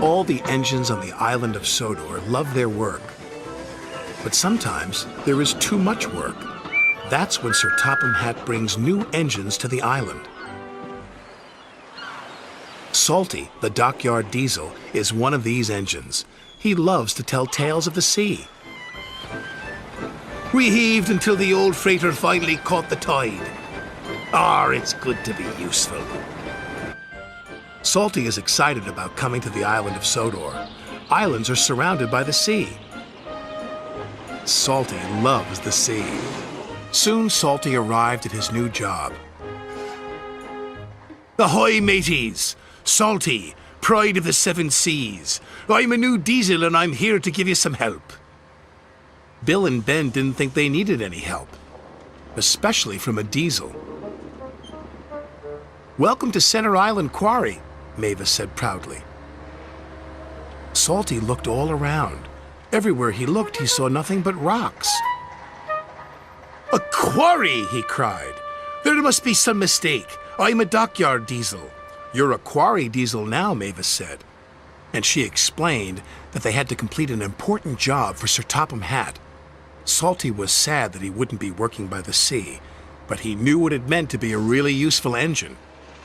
All the engines on the island of Sodor love their work. But sometimes there is too much work. That's when Sir Topham Hatt brings new engines to the island. Salty, the dockyard diesel, is one of these engines. He loves to tell tales of the sea. We heaved until the old freighter finally caught the tide. It's good to be useful. Salty is excited about coming to the island of Sodor. Islands are surrounded by the sea. Salty loves the sea. Soon Salty arrived at his new job. Ahoy, mateys! Salty, pride of the seven seas. I'm a new diesel and I'm here to give you some help. Bill and Ben didn't think they needed any help, especially from a diesel. Welcome to Center Island Quarry, Mavis said proudly. Salty looked all around. Everywhere he looked, he saw nothing but rocks. A quarry, he cried. There must be some mistake. I'm a dockyard diesel. You're a quarry diesel now, Mavis said. And she explained that they had to complete an important job for Sir Topham Hatt. Salty was sad that he wouldn't be working by the sea, but he knew what it meant to be a really useful engine,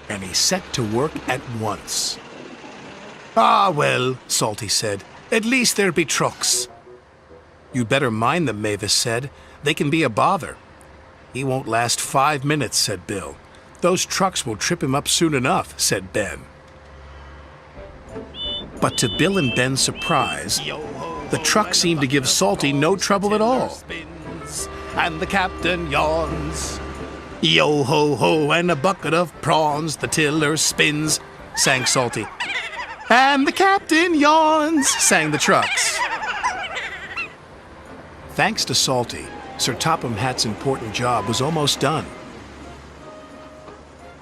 and he set to work at once. Well, Salty said, at least there'll be trucks. You'd better mind them, Mavis said. They can be a bother. He won't last 5 minutes, said Bill. Those trucks will trip him up soon enough, said Ben. But to Bill and Ben's surprise, the truck seemed to give Salty no trouble at all. And the captain yawns. Yo-ho-ho, and a bucket of prawns, the tiller spins, sang Salty. And the captain yawns, sang the trucks. Thanks to Salty, Sir Topham Hatt's important job was almost done.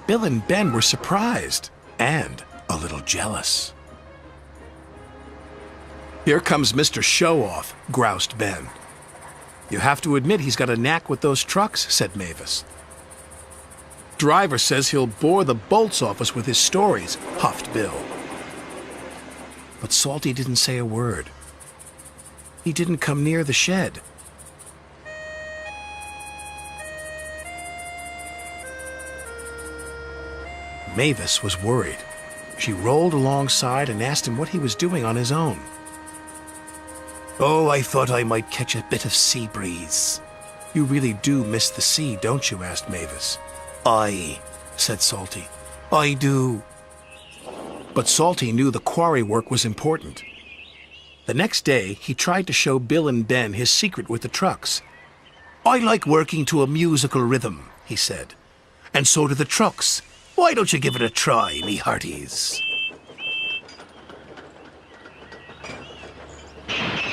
Bill and Ben were surprised and a little jealous. Here comes Mr. Show-Off, groused Ben. You have to admit he's got a knack with those trucks, said Mavis. Driver says he'll bore the bolts off us with his stories, huffed Bill. But Salty didn't say a word. He didn't come near the shed. Mavis was worried. She rolled alongside and asked him what he was doing on his own. I thought I might catch a bit of sea breeze. You really do miss the sea, don't you? Asked Mavis. Aye, said Salty. I do. But Salty knew the quarry work was important. The next day, he tried to show Bill and Ben his secret with the trucks. I like working to a musical rhythm, he said. And so do the trucks. Why don't you give it a try, me hearties?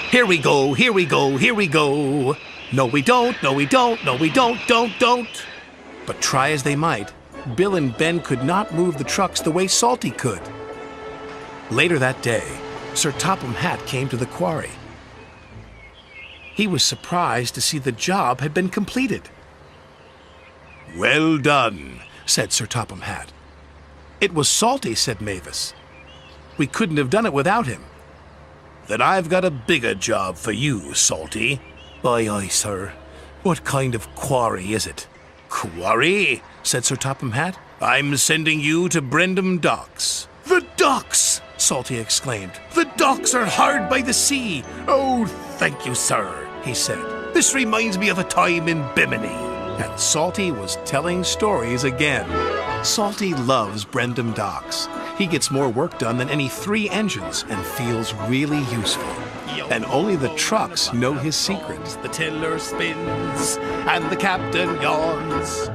Here we go, here we go, here we go. No we don't, no we don't, no we don't. But try as they might, Bill and Ben could not move the trucks the way Salty could. Later that day, Sir Topham Hatt came to the quarry. He was surprised to see the job had been completed. Well done, said Sir Topham Hatt. It was Salty, said Mavis. We couldn't have done it without him. Then I've got a bigger job for you, Salty. Aye, aye, sir. What kind of quarry is it? Quarry? Said Sir Topham Hatt. I'm sending you to Brendam Docks. The docks! Salty exclaimed. The docks are hard by the sea. Oh, thank you, sir, he said. This reminds me of a time in Bimini. And Salty was telling stories again. Salty loves Brendam Docks. He gets more work done than any 3 engines and feels really useful. And only the trucks know his secret. The tiller spins and the captain yawns.